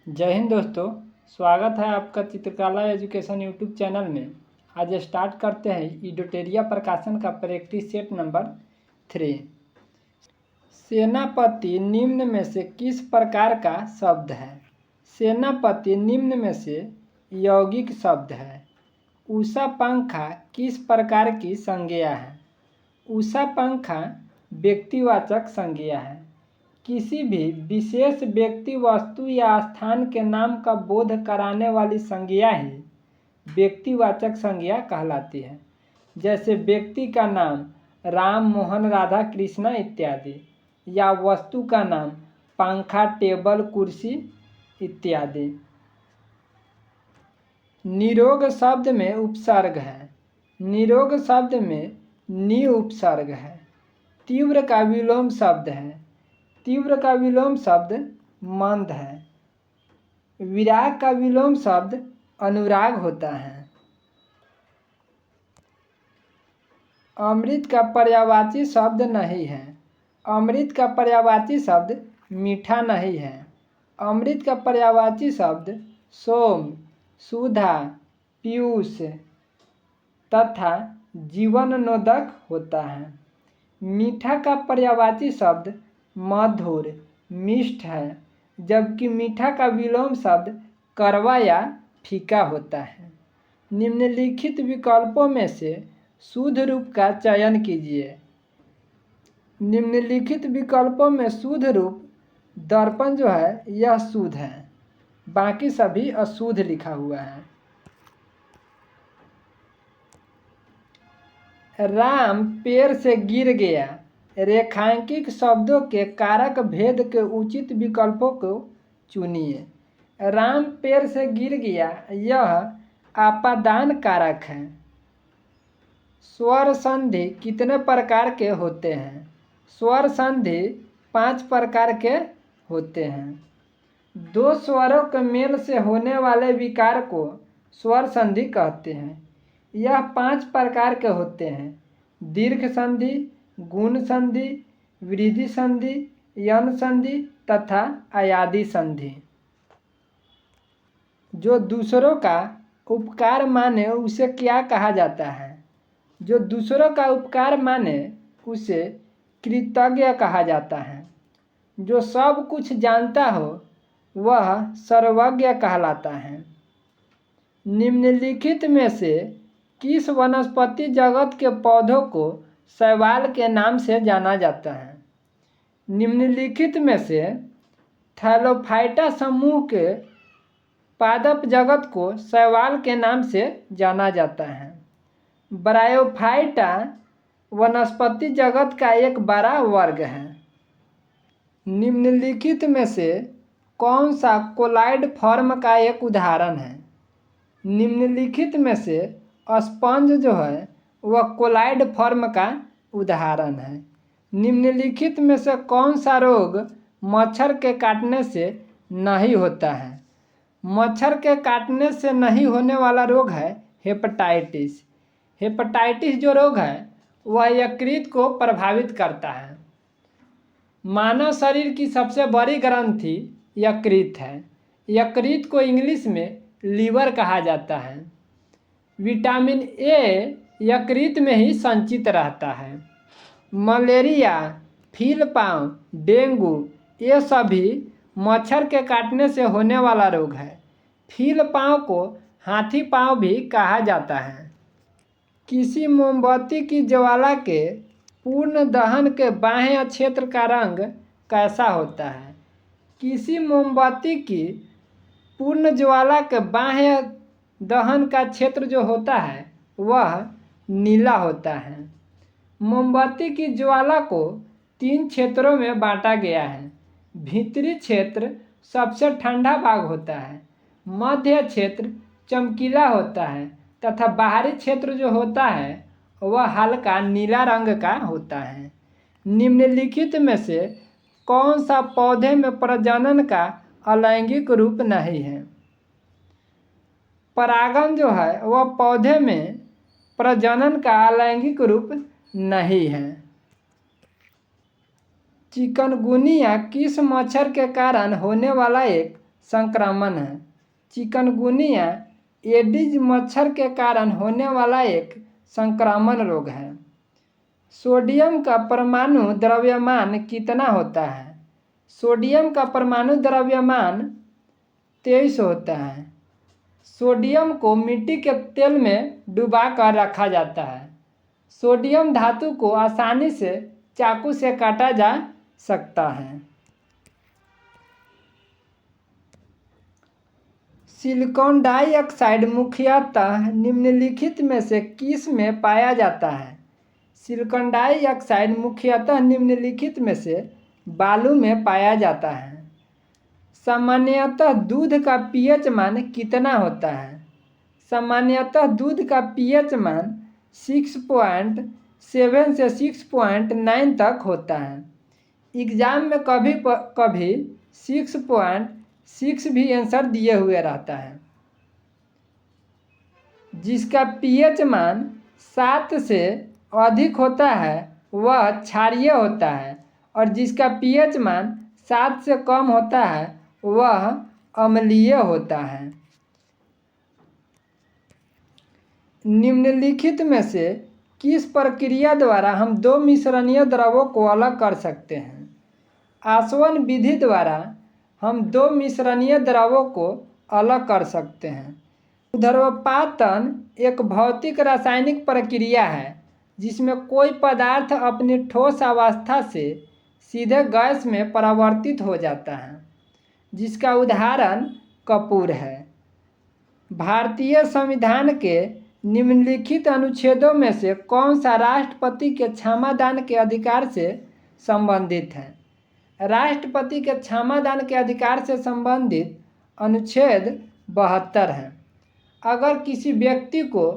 जय हिंद दोस्तों। स्वागत है आपका चित्रकला एजुकेशन यूट्यूब चैनल में। आज स्टार्ट करते हैं इडोटेरिया प्रकाशन का प्रैक्टिस सेट नंबर 3। सेनापति निम्न में से किस प्रकार का शब्द है? सेनापति निम्न में से यौगिक शब्द है। उषा पंखा किस प्रकार की संज्ञा है? उषा पंखा व्यक्तिवाचक संज्ञा है। किसी भी विशेष व्यक्ति, वस्तु या स्थान के नाम का बोध कराने वाली संज्ञा ही व्यक्तिवाचक संज्ञा कहलाती है। जैसे व्यक्ति का नाम राम, मोहन, राधा, कृष्णा इत्यादि, या वस्तु का नाम पंखा, टेबल, कुर्सी इत्यादि। निरोग शब्द में उपसर्ग है। निरोग शब्द में नि उपसर्ग है। तीव्र का विलोम शब्द है। तीव्र का विलोम शब्द मंद है। विराग का विलोम शब्द अनुराग होता है। अमृत का पर्यायवाची शब्द नहीं है। अमृत का पर्यायवाची शब्द मीठा नहीं है। अमृत का पर्यायवाची शब्द सोम, सुधा, पीयूष तथा जीवननोदक होता है। मीठा का पर्यायवाची शब्द मधुर, मिष्ट है, जबकि मीठा का विलोम शब्द कड़वा या फीका होता है। निम्नलिखित विकल्पों में से शुद्ध रूप का चयन कीजिए। निम्नलिखित विकल्पों में शुद्ध रूप दर्पण जो है यह शुद्ध है, बाकी सभी अशुद्ध लिखा हुआ है। राम पेड़ से गिर गया। रेखांकित शब्दों के कारक भेद के उचित विकल्पों को चुनिए। राम पेड़ से गिर गया, यह आपादान कारक है। स्वर संधि कितने प्रकार के होते हैं? स्वर संधि 5 प्रकार के होते हैं। दो स्वरों के मेल से होने वाले विकार को स्वर संधि कहते हैं। यह 5 प्रकार के होते हैं: दीर्घ संधि, गुण संधि, वृद्धि संधि, यन संधि तथा अयादि संधि। जो दूसरों का उपकार माने उसे क्या कहा जाता है? जो दूसरों का उपकार माने उसे कृतज्ञ कहा जाता है। जो सब कुछ जानता हो वह सर्वज्ञ कहलाता है। निम्नलिखित में से किस वनस्पति जगत के पौधों को शैवाल के नाम से जाना जाता है? निम्नलिखित में से थैलोफाइटा समूह के पादप जगत को शैवाल के नाम से जाना जाता है। ब्रायोफाइटा वनस्पति जगत का एक बड़ा वर्ग है। निम्नलिखित में से कौन सा कोलाइड फॉर्म का एक उदाहरण है? निम्नलिखित में से स्पंज जो है वह कोलाइड फॉर्म का उदाहरण है। निम्नलिखित में से कौन सा रोग मच्छर के काटने से नहीं होता है? मच्छर के काटने से नहीं होने वाला रोग है हेपेटाइटिस। हेपेटाइटिस जो रोग है वह यकृत को प्रभावित करता है। मानव शरीर की सबसे बड़ी ग्रंथि यकृत है। यकृत को इंग्लिश में लीवर कहा जाता है। विटामिन ए यकृत में ही संचित रहता है। मलेरिया, फीलपाव, डेंगू ये सभी मच्छर के काटने से होने वाला रोग है। फीलपाव को हाथी पाँव भी कहा जाता है। किसी मोमबत्ती की ज्वाला के पूर्ण दहन के बाह्य क्षेत्र का रंग कैसा होता है? किसी मोमबत्ती की पूर्ण ज्वाला के बाह्य दहन का क्षेत्र जो होता है वह नीला होता है। मोमबत्ती की ज्वाला को 3 क्षेत्रों में बांटा गया है। भीतरी क्षेत्र सबसे ठंडा भाग होता है, मध्य क्षेत्र चमकीला होता है तथा बाहरी क्षेत्र जो होता है वह हल्का नीला रंग का होता है। निम्नलिखित में से कौन सा पौधे में प्रजनन का अलैंगिक रूप नहीं है? परागन जो है वह पौधे में प्रजनन का अलैंगिक रूप नहीं है। चिकनगुनिया किस मच्छर के कारण होने वाला एक संक्रमण है। चिकनगुनिया एडिज मच्छर के कारण होने वाला एक संक्रामक रोग है। सोडियम का परमाणु द्रव्यमान कितना होता है? सोडियम का परमाणु द्रव्यमान 23 होता है। सोडियम को मिट्टी के तेल में डुबा कर रखा जाता है। सोडियम धातु को आसानी से चाकू से काटा जा सकता है। सिलिकॉन डाइऑक्साइड मुख्यतः निम्नलिखित में से किस में पाया जाता है? सिलिकॉन डाइऑक्साइड मुख्यतः निम्नलिखित में से बालू में पाया जाता है। सामान्यतः दूध का पीएच मान कितना होता है? सामान्यतः दूध का पीएच मान 6.7 से 6.9 तक होता है। एग्जाम में कभी कभी 6.6 भी आंसर दिए हुए रहता है। जिसका पीएच मान 7 से अधिक होता है वह क्षारीय होता है और जिसका पीएच मान 7 से कम होता है वह अम्लीय होता है। निम्नलिखित में से किस प्रक्रिया द्वारा हम दो मिश्रणीय द्रवों को अलग कर सकते हैं? आसवन विधि द्वारा हम दो मिश्रणीय द्रवों को अलग कर सकते हैं। ऊर्ध्वपातन एक भौतिक रासायनिक प्रक्रिया है जिसमें कोई पदार्थ अपनी ठोस अवस्था से सीधे गैस में परिवर्तित हो जाता है, जिसका उदाहरण कपूर है। भारतीय संविधान के निम्नलिखित अनुच्छेदों में से कौन सा राष्ट्रपति के क्षमादान के अधिकार से संबंधित है? राष्ट्रपति के क्षमादान के अधिकार से संबंधित अनुच्छेद 72 है। अगर किसी व्यक्ति को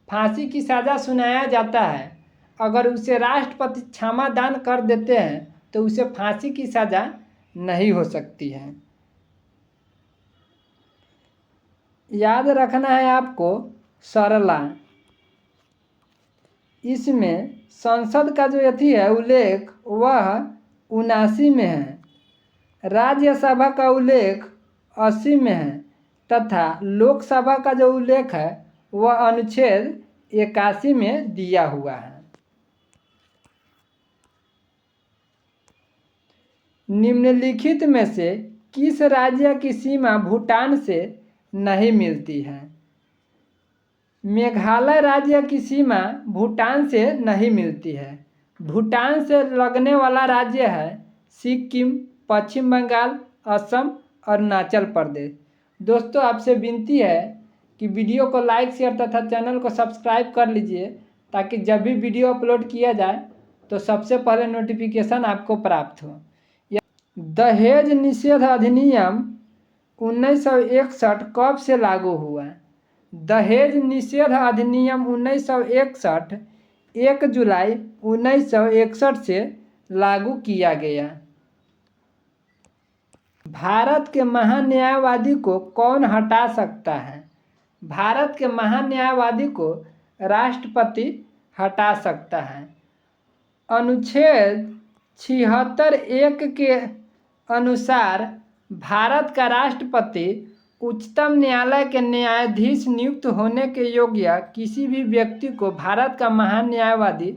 फांसी की सज़ा सुनाया जाता है, अगर उसे राष्ट्रपति क्षमादान कर देते हैं तो उसे फांसी की सज़ा नहीं हो सकती है। याद रखना है आपको सरला। इसमें संसद का जो यथी है उल्लेख वह 79 में है, राज्यसभा का उल्लेख 80 में है तथा लोकसभा का जो उल्लेख है वह अनुच्छेद 81 में दिया हुआ है। निम्नलिखित में से किस राज्य की सीमा भूटान से नहीं मिलती है? मेघालय राज्य की सीमा भूटान से नहीं मिलती है। भूटान से लगने वाला राज्य है सिक्किम, पश्चिम बंगाल, असम, अरुणाचल प्रदेश। दोस्तों आपसे विनती है कि वीडियो को लाइक, शेयर तथा चैनल को सब्सक्राइब कर लीजिए ताकि जब भी वीडियो अपलोड किया जाए तो सबसे पहले नोटिफिकेशन आपको प्राप्त हो। दहेज निषेध अधिनियम 1961 कब से लागू हुआ? दहेज निषेध अधिनियम 1961 1 जुलाई 1961 से लागू किया गया। भारत के महान्यायवादी को कौन हटा सकता है? भारत के महान्यायवादी को राष्ट्रपति हटा सकता है। अनुच्छेद 76(1) के अनुसार भारत का राष्ट्रपति उच्चतम न्यायालय के न्यायाधीश नियुक्त होने के योग्य किसी भी व्यक्ति को भारत का महान्यायवादी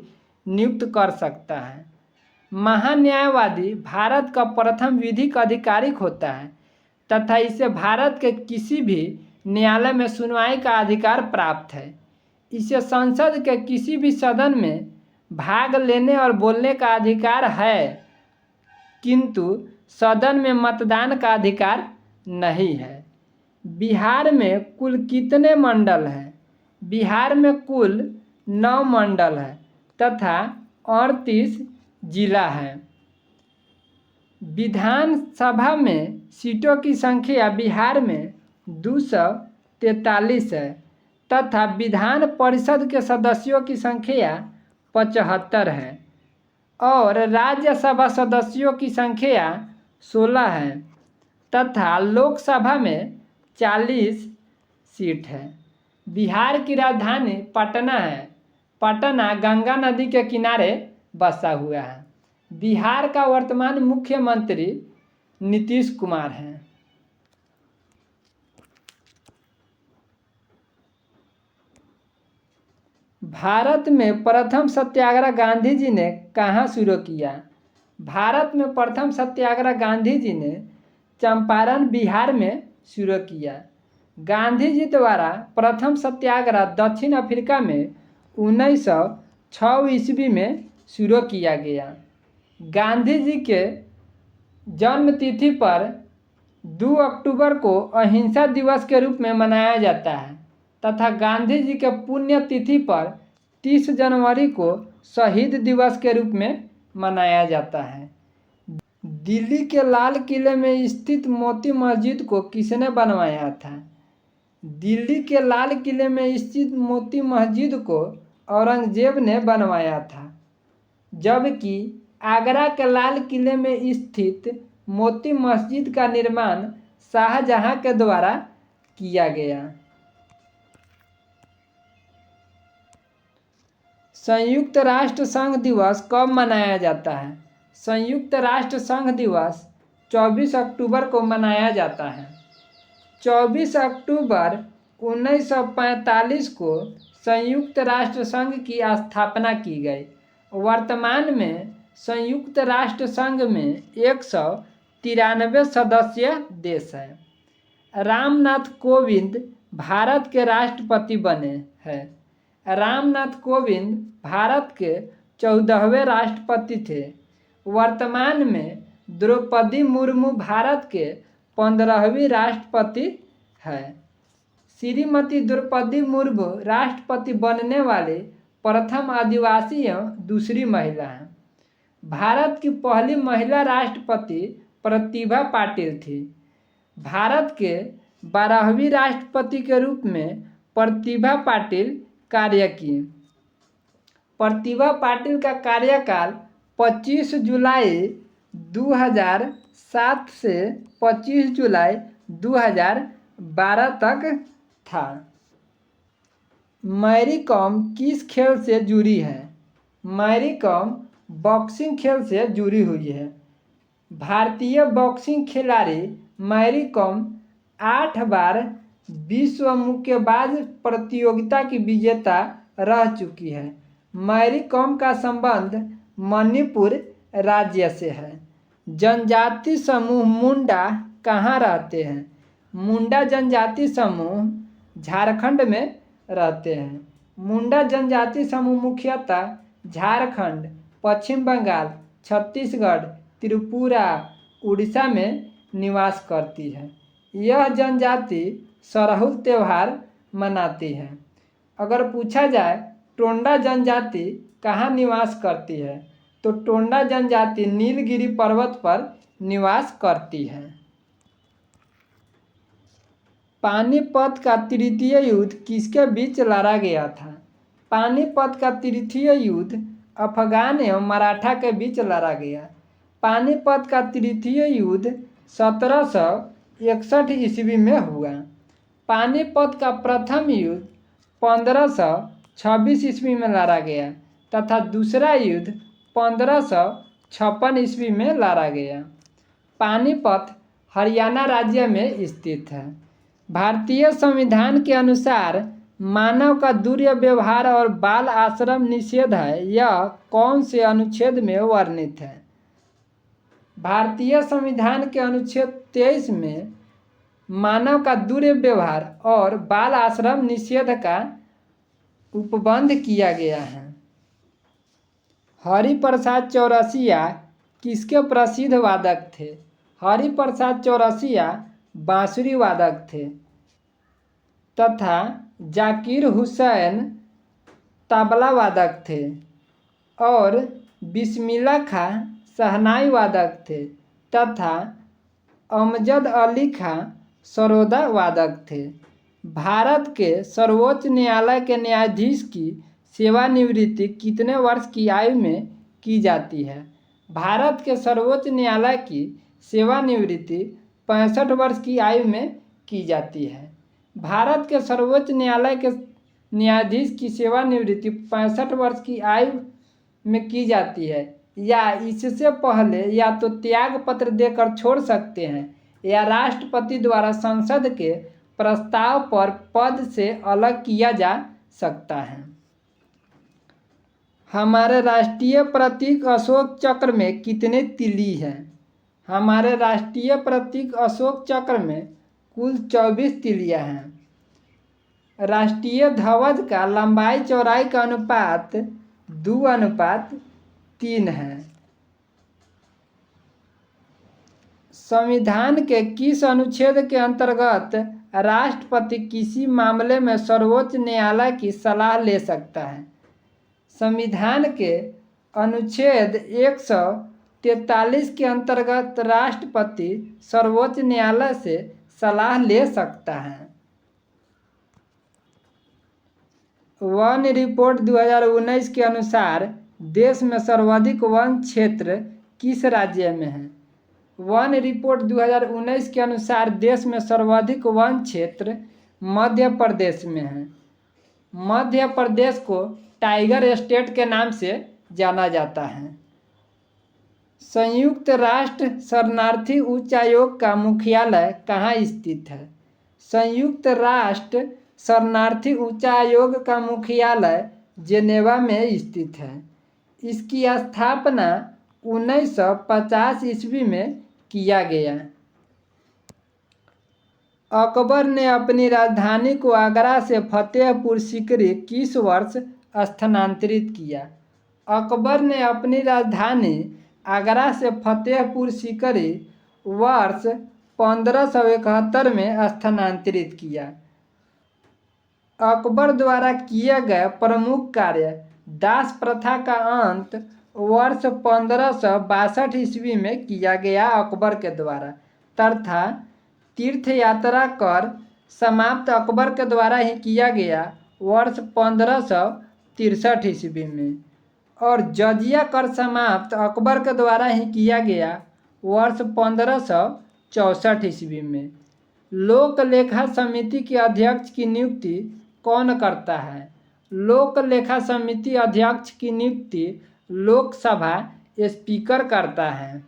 नियुक्त कर सकता है। महान्यायवादी भारत का प्रथम विधिक आधिकारिक होता है तथा इसे भारत के किसी भी न्यायालय में सुनवाई का अधिकार प्राप्त है। इसे संसद के किसी भी सदन में भाग लेने और बोलने का अधिकार है, किंतु सदन में मतदान का अधिकार नहीं है। बिहार में कुल कितने मंडल हैं? बिहार में कुल 9 मंडल है तथा 38 जिला है। विधानसभा में सीटों की संख्या बिहार में 243 है तथा विधान परिषद के सदस्यों की संख्या 75 है और राज्यसभा सदस्यों की संख्या 16 है तथा लोकसभा में 40 सीट है। बिहार की राजधानी पटना है। पटना गंगा नदी के किनारे बसा हुआ है। बिहार का वर्तमान मुख्यमंत्री नीतीश कुमार हैं। भारत में प्रथम सत्याग्रह गांधी जी ने कहाँ शुरू किया? भारत में प्रथम सत्याग्रह गांधी जी ने चंपारण बिहार में शुरू किया। गांधी जी द्वारा प्रथम सत्याग्रह दक्षिण अफ्रीका में 1906 ईस्वी में शुरू किया गया। गांधी जी के जन्म तिथि पर 2 अक्टूबर को अहिंसा दिवस के रूप में मनाया जाता है तथा गांधी जी के पुण्य तिथि पर 30 जनवरी को शहीद दिवस के रूप में मनाया जाता है। दिल्ली के लाल किले में स्थित मोती मस्जिद को किसने बनवाया था? दिल्ली के लाल किले में स्थित मोती मस्जिद को औरंगजेब ने बनवाया था, जबकि आगरा के लाल किले में स्थित मोती मस्जिद का निर्माण शाहजहां के द्वारा किया गया। संयुक्त राष्ट्र संघ दिवस कब मनाया जाता है? संयुक्त राष्ट्र संघ दिवस 24 अक्टूबर को मनाया जाता है। 24 अक्टूबर 1945 को संयुक्त राष्ट्र संघ की स्थापना की गई। वर्तमान में संयुक्त राष्ट्र संघ में 193 सदस्य देश हैं। रामनाथ कोविंद भारत के राष्ट्रपति बने हैं। रामनाथ कोविंद भारत के 14वें राष्ट्रपति थे। वर्तमान में द्रौपदी मुर्मू भारत के 15वीं राष्ट्रपति है। श्रीमती द्रौपदी मुर्मू राष्ट्रपति बनने वाले प्रथम आदिवासी एवं दूसरी महिला हैं। भारत की पहली महिला राष्ट्रपति प्रतिभा पाटिल थी। भारत के 12वीं राष्ट्रपति के रूप में प्रतिभा पाटिल कार्य की। प्रतिभा पाटिल का कार्यकाल 25 जुलाई 2007 से 25 जुलाई 2012 तक था। मैरी कॉम किस खेल से जुड़ी है? मैरी कॉम बॉक्सिंग खेल से जुड़ी हुई है। भारतीय बॉक्सिंग खिलाड़ी मैरी कॉम 8 बार विश्व मुक्केबाज प्रतियोगिता की विजेता रह चुकी है। मैरी कॉम का संबंध मणिपुर राज्य से है। जनजाति समूह मुंडा कहाँ रहते हैं? मुंडा जनजाति समूह झारखंड में रहते हैं। मुंडा जनजाति समूह मुख्यतः झारखंड, पश्चिम बंगाल, छत्तीसगढ़, त्रिपुरा, उड़ीसा में निवास करती है। यह जनजाति सरहुल त्यौहार मनाती है। अगर पूछा जाए टोंडा जनजाति कहाँ निवास करती है, तो टोंडा जनजाति नीलगिरी पर्वत पर निवास करती है। पानीपत का तृतीय युद्ध किसके बीच लड़ा गया था? पानीपत का तृतीय युद्ध अफगान एवं मराठा के बीच लड़ा गया। पानीपत का तृतीय युद्ध 1761 ईस्वी में हुआ। पानीपत का प्रथम युद्ध 1526 ईस्वी में लड़ा गया तथा दूसरा युद्ध 1556 ईस्वी में लड़ा गया। पानीपत हरियाणा राज्य में स्थित है। भारतीय संविधान के अनुसार मानव का दुर्व्यवहार और बाल आश्रम निषेध है, यह कौन से अनुच्छेद में वर्णित है? भारतीय संविधान के अनुच्छेद 23 में मानव का दुर्व्यवहार और बाल आश्रम निषेध का उपबंध किया गया है। हरिप्रसाद चौरसिया किसके प्रसिद्ध वादक थे? हरिप्रसाद चौरसिया बांसुरी वादक थे तथा जाकिर हुसैन तबला वादक थे और बिस्मिल्लाह खां शहनाई वादक थे तथा अमजद अली खां सरोदा वादक थे। भारत के सर्वोच्च न्यायालय के न्यायाधीश की सेवानिवृत्ति कितने वर्ष की आयु में की जाती है? भारत के सर्वोच्च न्यायालय की सेवानिवृत्ति 65 वर्ष की आयु में की जाती है। भारत के सर्वोच्च न्यायालय के न्यायाधीश की सेवानिवृत्ति 65 वर्ष की आयु में की जाती है या इससे पहले या तो त्याग पत्र देकर छोड़ सकते हैं या राष्ट्रपति द्वारा संसद के प्रस्ताव पर पद से अलग किया जा सकता है। हमारे राष्ट्रीय प्रतीक अशोक चक्र में कितने तिली हैं? हमारे राष्ट्रीय प्रतीक अशोक चक्र में कुल 24 तिलियां हैं। राष्ट्रीय ध्वज का लंबाई चौड़ाई का अनुपात 2:3 है। संविधान के किस अनुच्छेद के अंतर्गत राष्ट्रपति किसी मामले में सर्वोच्च न्यायालय की सलाह ले सकता है? संविधान के अनुच्छेद 143 के अंतर्गत राष्ट्रपति सर्वोच्च न्यायालय से सलाह ले सकता है। वन रिपोर्ट 2019 के अनुसार देश में सर्वाधिक वन क्षेत्र किस राज्य में है? वन रिपोर्ट 2019 के अनुसार देश में सर्वाधिक वन क्षेत्र मध्य प्रदेश में है। मध्य प्रदेश को टाइगर स्टेट के नाम से जाना जाता है। संयुक्त राष्ट्र शरणार्थी उच्चायोग का मुख्यालय कहाँ स्थित है? संयुक्त राष्ट्र शरणार्थी उच्चायोग का मुख्यालय जेनेवा में स्थित है। इसकी स्थापना 1950 ईस्वी में किया गया। अकबर ने अपनी राजधानी को आगरा से फतेहपुर सीकरी किस वर्ष स्थानांतरित किया? अकबर ने अपनी राजधानी आगरा से फतेहपुर सीकरी वर्ष 1571 में स्थानांतरित किया। अकबर द्वारा किए गए प्रमुख कार्य दास प्रथा का अंत वर्ष 1562 ईस्वी में किया गया अकबर के द्वारा, तथा तीर्थ यात्रा कर समाप्त अकबर के द्वारा ही किया गया वर्ष 1563 ईस्वी में, और जजिया कर समाप्त अकबर के द्वारा ही किया गया वर्ष 1564 ईस्वी में। लोक लेखा समिति के अध्यक्ष की नियुक्ति कौन करता है? लोक लेखा समिति अध्यक्ष की नियुक्ति लोकसभा स्पीकर करता है।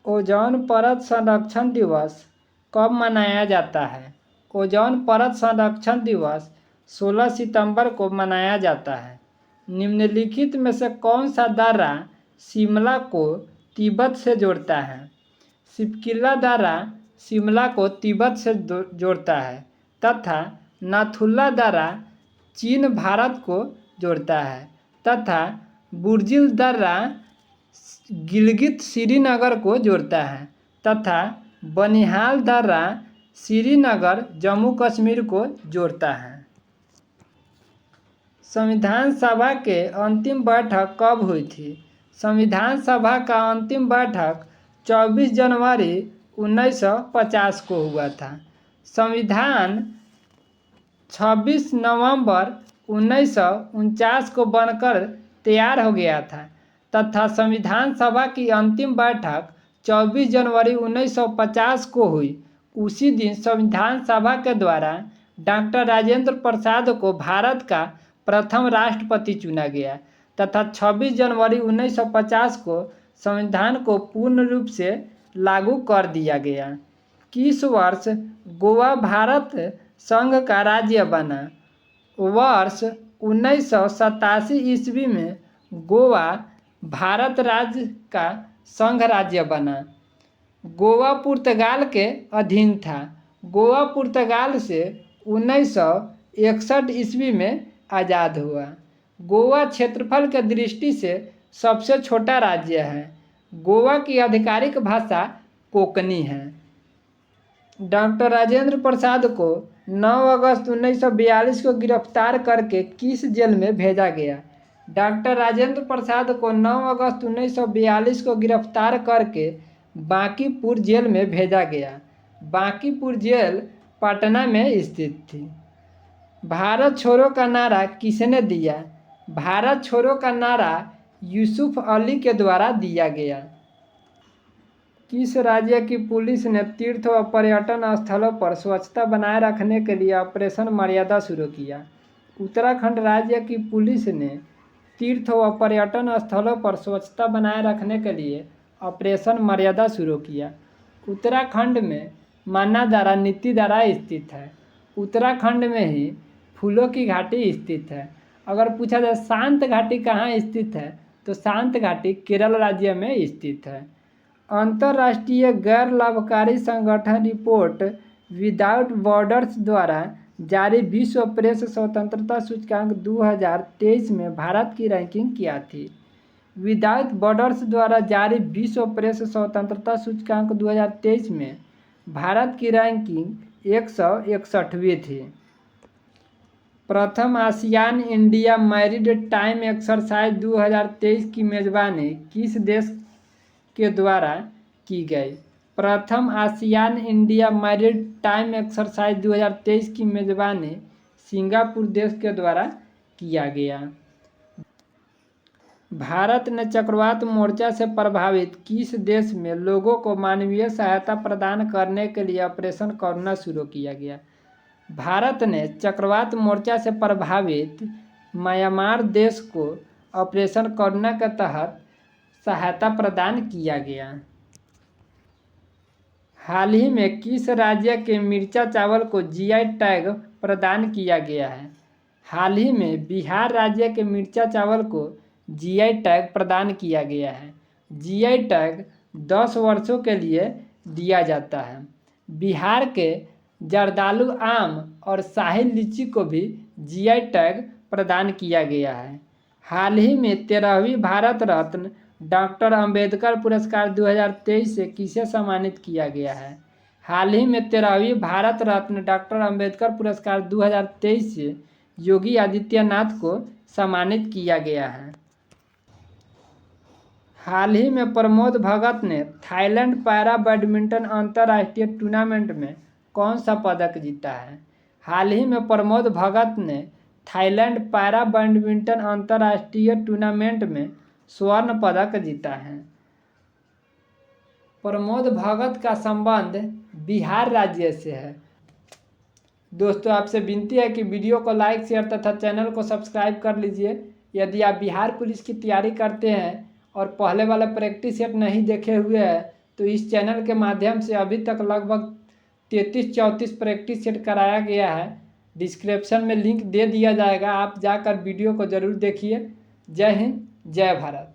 ओजोन परत संरक्षण दिवस कब मनाया जाता है? ओजोन परत संरक्षण दिवस 16 सितंबर को मनाया जाता है। निम्नलिखित में से कौन सा दर्रा शिमला को तिब्बत से जोड़ता है? सिपकिला दर्रा शिमला को तिब्बत से जोड़ता है, तथा नाथुला दर्रा चीन भारत को जोड़ता है, तथा बुर्जिल दर्रा गिलगित श्रीनगर को जोड़ता है, तथा बनिहाल दर्रा श्रीनगर जम्मू कश्मीर को जोड़ता है। संविधान सभा के अंतिम बैठक कब हुई थी? संविधान सभा का अंतिम बैठक 24 जनवरी 1950 को हुआ था। संविधान 26 नवंबर 1949 को बनकर तैयार हो गया था, तथा संविधान सभा की अंतिम बैठक 24 जनवरी 1950 को हुई। उसी दिन संविधान सभा के द्वारा डॉक्टर राजेंद्र प्रसाद को भारत का प्रथम राष्ट्रपति चुना गया, तथा 26 जनवरी 1950 को संविधान को पूर्ण रूप से लागू कर दिया गया। किस वर्ष गोवा भारत संघ का राज्य बना? वर्ष 1987 ईस्वी में गोवा भारत राज्य का संघ राज्य बना। गोवा पुर्तगाल के अधीन था। गोवा पुर्तगाल से 1961 ईस्वी में आज़ाद हुआ। गोवा क्षेत्रफल के दृष्टि से सबसे छोटा राज्य है। गोवा की आधिकारिक भाषा कोंकणी है। डॉक्टर राजेंद्र प्रसाद को 9 अगस्त 1942 को गिरफ्तार करके किस जेल में भेजा गया? डॉक्टर राजेंद्र प्रसाद को 9 अगस्त 1942 को गिरफ्तार करके बांकीपुर जेल में भेजा गया। बांकीपुर जेल पटना में स्थित थी। भारत छोड़ो का नारा किसने दिया? भारत छोड़ो का नारा यूसुफ अली के द्वारा दिया गया। किस राज्य की पुलिस ने तीर्थ व पर्यटन स्थलों पर स्वच्छता बनाए रखने के लिए ऑपरेशन मर्यादा शुरू किया? उत्तराखंड राज्य की पुलिस ने तीर्थ व पर्यटन स्थलों पर स्वच्छता बनाए रखने के लिए ऑपरेशन मर्यादा शुरू किया। उत्तराखंड में मान्नादारा नीतिदारा स्थित है। उत्तराखंड में ही फूलों की घाटी स्थित है। अगर पूछा जाए शांत घाटी कहाँ स्थित है, तो शांत घाटी केरल राज्य में स्थित है। अंतर्राष्ट्रीय गैर लाभकारी संगठन रिपोर्ट विदाउट बॉर्डर्स द्वारा जारी विश्व प्रेस स्वतंत्रता सूचकांक 2023 में भारत की रैंकिंग क्या थी। विदाउट बॉर्डर्स द्वारा जारी विश्व प्रेस स्वतंत्रता सूचकांक 2023 में भारत की रैंकिंग 161वीं थी। प्रथम ASEAN India married time exercise 2023 की मेजबानी किस देश के द्वारा की गई। प्रथम ASEAN India married time exercise 2023 की मेजबानी सिंगापुर देश के द्वारा किया गया। भारत ने चक्रवात मोर्चा से प्रभावित किस देश में लोगों को मानवीय सहायता प्रदान करने के लिए ऑपरेशन करुणा शुरू किया गया। भारत ने चक्रवात मोर्चा से प्रभावित म्यांमार देश को ऑपरेशन करुणा के तहत सहायता प्रदान किया गया। हाल ही में किस राज्य के मिर्चा चावल को जीआई टैग प्रदान किया गया है। हाल ही में बिहार राज्य के मिर्चा चावल को जीआई टैग प्रदान किया गया है। जीआई टैग 10 वर्षों के लिए दिया जाता है। बिहार के जर्दालू आम और शाही लीची को भी जीआई टैग प्रदान किया गया है। हाल ही में 13वीं भारत रत्न डॉक्टर अंबेडकर पुरस्कार 2023 से किसे सम्मानित किया गया है। हाल ही में 13वीं भारत रत्न डॉक्टर अंबेडकर पुरस्कार 2023 से योगी आदित्यनाथ को सम्मानित किया गया है। हाल ही में प्रमोद भगत ने थाईलैंड पैरा बैडमिंटन अंतर्राष्ट्रीय टूर्नामेंट में कौन सा पदक जीता है। हाल ही में प्रमोद भगत ने थाईलैंड पैरा बैडमिंटन अंतर्राष्ट्रीय टूर्नामेंट में स्वर्ण पदक जीता है। प्रमोद भगत का संबंध बिहार राज्य से है। दोस्तों, आपसे विनती है कि वीडियो को लाइक, शेयर तथा चैनल को सब्सक्राइब कर लीजिए। यदि आप बिहार पुलिस की तैयारी करते हैं और पहले वाला प्रैक्टिस सेट नहीं देखे हुए हैं तो इस चैनल के माध्यम से अभी तक लगभग 33-34 प्रैक्टिस सेट कराया गया है। डिस्क्रिप्शन में लिंक दे दिया जाएगा, आप जाकर वीडियो को ज़रूर देखिए। जय हिंद, जय भारत।